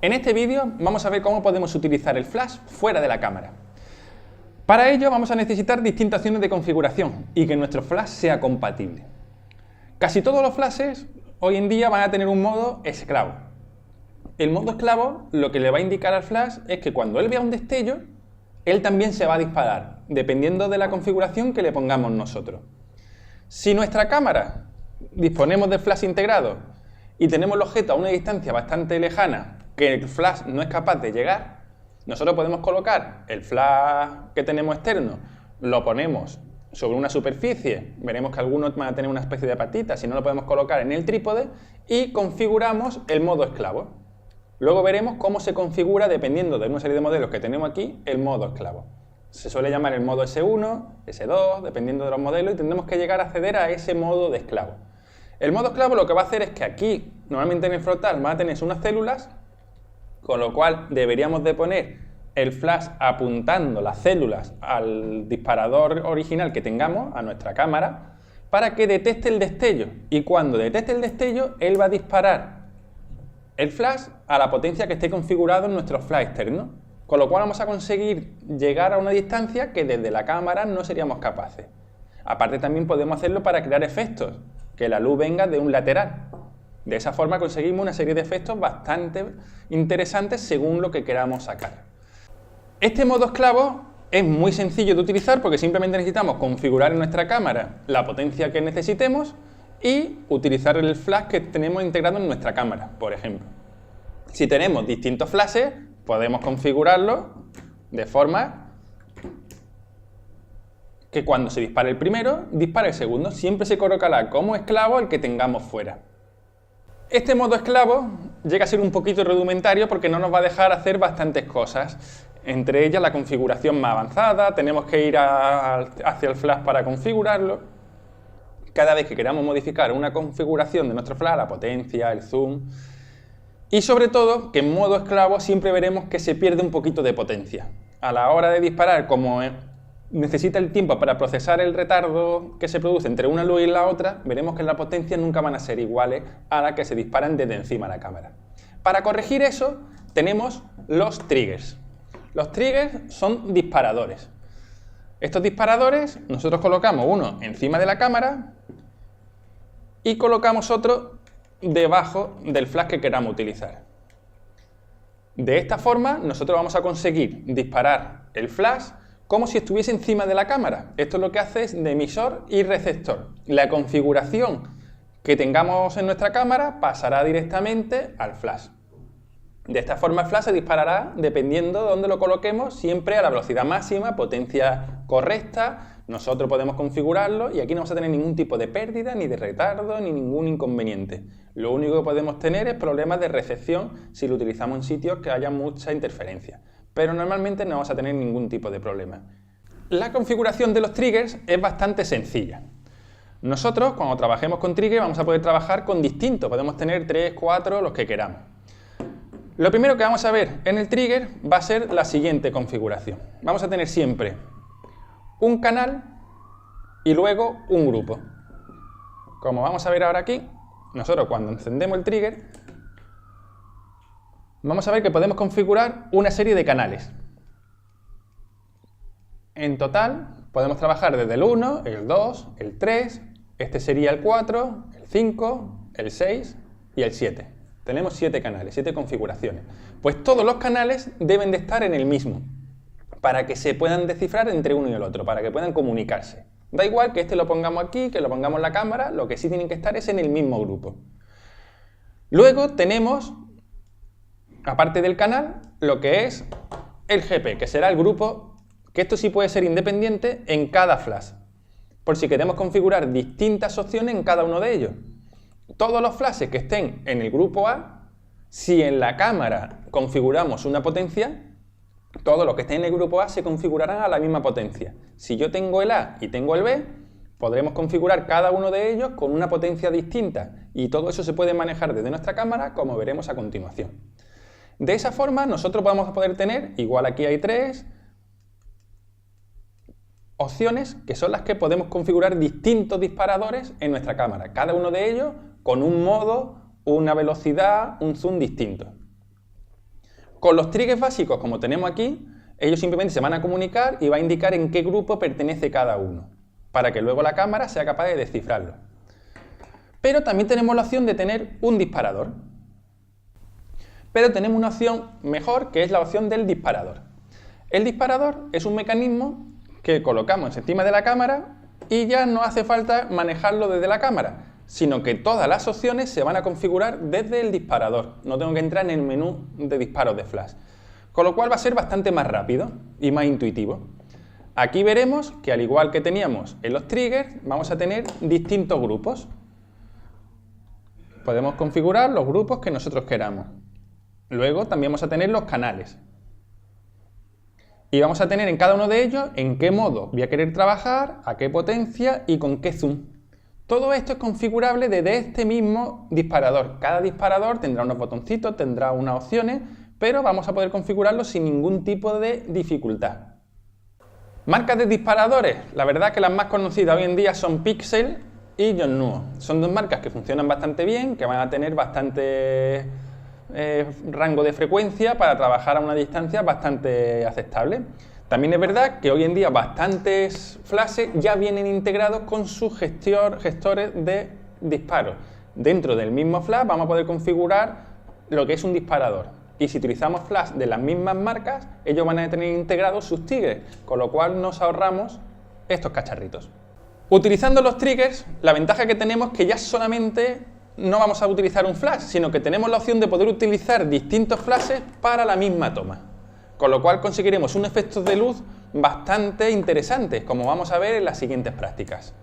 En este vídeo vamos a ver cómo podemos utilizar el flash fuera de la cámara. Para ello vamos a necesitar distintas opciones de configuración y que nuestro flash sea compatible. Casi todos los flashes hoy en día van a tener un modo esclavo. El modo esclavo lo que le va a indicar al flash es que cuando él vea un destello, él también se va a disparar, dependiendo de la configuración que le pongamos nosotros. Si nuestra cámara disponemos del flash integrado y tenemos el objeto a una distancia bastante lejana que el flash no es capaz de llegar, nosotros podemos colocar el flash que tenemos externo, lo ponemos sobre una superficie, veremos que algunos van a tener una especie de patita, si no lo podemos colocar en el trípode y configuramos el modo esclavo. Luego veremos cómo se configura, dependiendo de una serie de modelos que tenemos aquí, el modo esclavo. Se suele llamar el modo S1, S2, dependiendo de los modelos, y tendremos que llegar a acceder a ese modo de esclavo. El modo esclavo lo que va a hacer es que aquí, normalmente en el frontal, van a tener unas células, con lo cual deberíamos de poner el flash apuntando las células al disparador original que tengamos, a nuestra cámara, para que detecte el destello. Y cuando detecte el destello, él va a disparar el flash a la potencia que esté configurado en nuestro flash externo, con lo cual vamos a conseguir llegar a una distancia que desde la cámara no seríamos capaces. Aparte también podemos hacerlo para crear efectos, que la luz venga de un lateral. De esa forma conseguimos una serie de efectos bastante interesantes según lo que queramos sacar. Este modo esclavo es muy sencillo de utilizar porque simplemente necesitamos configurar en nuestra cámara la potencia que necesitemos y utilizar el flash que tenemos integrado en nuestra cámara, por ejemplo. Si tenemos distintos flashes, podemos configurarlos de forma que cuando se dispare el primero, dispare el segundo. Siempre se colocará como esclavo el que tengamos fuera. Este modo esclavo llega a ser un poquito rudimentario porque no nos va a dejar hacer bastantes cosas. Entre ellas la configuración más avanzada, tenemos que ir hacia el flash para configurarlo. Cada vez que queramos modificar una configuración de nuestro flash, la potencia, el zoom, y sobre todo que en modo esclavo siempre veremos que se pierde un poquito de potencia. A la hora de disparar, como necesita el tiempo para procesar el retardo que se produce entre una luz y la otra, veremos que las potencias nunca van a ser iguales a las que se disparan desde encima de la cámara. Para corregir eso, tenemos los triggers. Los triggers son disparadores. Estos disparadores, nosotros colocamos uno encima de la cámara y colocamos otro debajo del flash que queramos utilizar. De esta forma, nosotros vamos a conseguir disparar el flash como si estuviese encima de la cámara. Esto lo que hace es de emisor y receptor. La configuración que tengamos en nuestra cámara pasará directamente al flash. De esta forma el flash se disparará dependiendo de dónde lo coloquemos, siempre a la velocidad máxima, potencia correcta. Nosotros podemos configurarlo y aquí no vamos a tener ningún tipo de pérdida, ni de retardo, ni ningún inconveniente. Lo único que podemos tener es problemas de recepción si lo utilizamos en sitios que haya mucha interferencia. Pero normalmente no vamos a tener ningún tipo de problema. La configuración de los triggers es bastante sencilla. Nosotros, cuando trabajemos con triggers, vamos a poder trabajar con distintos. Podemos tener 3, 4, los que queramos. Lo primero que vamos a ver en el trigger va a ser la siguiente configuración. Vamos a tener siempre un canal y luego un grupo. Como vamos a ver ahora aquí, nosotros cuando encendemos el trigger, vamos a ver que podemos configurar una serie de canales. En total podemos trabajar desde el 1, el 2, el 3, este sería el 4, el 5, el 6 y el 7. Tenemos 7 canales, 7 configuraciones. Pues todos los canales deben de estar en el mismo, para que se puedan descifrar entre uno y el otro, para que puedan comunicarse. Da igual que este lo pongamos aquí, que lo pongamos en la cámara, lo que sí tienen que estar es en el mismo grupo. Luego tenemos, aparte del canal, lo que es el GP, que será el grupo, que esto sí puede ser independiente en cada flash, por si queremos configurar distintas opciones en cada uno de ellos. Todos los flashes que estén en el grupo A, si en la cámara configuramos una potencia, todos los que estén en el grupo A se configurarán a la misma potencia. Si yo tengo el A y tengo el B, podremos configurar cada uno de ellos con una potencia distinta y todo eso se puede manejar desde nuestra cámara, como veremos a continuación. De esa forma nosotros vamos a poder tener, igual aquí hay 3, opciones que son las que podemos configurar distintos disparadores en nuestra cámara, cada uno de ellos con un modo, una velocidad, un zoom distinto. Con los triggers básicos, como tenemos aquí, ellos simplemente se van a comunicar y va a indicar en qué grupo pertenece cada uno, para que luego la cámara sea capaz de descifrarlo. Pero también tenemos la opción de tener un disparador. Pero tenemos una opción mejor, que es la opción del disparador. El disparador es un mecanismo que colocamos encima de la cámara y ya no hace falta manejarlo desde la cámara, sino que todas las opciones se van a configurar desde el disparador. No tengo que entrar en el menú de disparos de flash. Con lo cual va a ser bastante más rápido y más intuitivo. Aquí veremos que, al igual que teníamos en los triggers, vamos a tener distintos grupos. Podemos configurar los grupos que nosotros queramos. Luego también vamos a tener los canales. Y vamos a tener en cada uno de ellos en qué modo voy a querer trabajar, a qué potencia y con qué zoom. Todo esto es configurable desde este mismo disparador. Cada disparador tendrá unos botoncitos, tendrá unas opciones, pero vamos a poder configurarlo sin ningún tipo de dificultad. Marcas de disparadores. La verdad que las más conocidas hoy en día son Pixel y Yongnuo. Son dos marcas que funcionan bastante bien, que van a tener bastante rango de frecuencia para trabajar a una distancia bastante aceptable. También es verdad que hoy en día bastantes flashes ya vienen integrados con sus gestores de disparo. Dentro del mismo flash vamos a poder configurar lo que es un disparador. Y si utilizamos flash de las mismas marcas, ellos van a tener integrados sus triggers, con lo cual nos ahorramos estos cacharritos. Utilizando los triggers, la ventaja que tenemos es que ya solamente no vamos a utilizar un flash, sino que tenemos la opción de poder utilizar distintos flashes para la misma toma. Con lo cual conseguiremos un efecto de luz bastante interesante, como vamos a ver en las siguientes prácticas.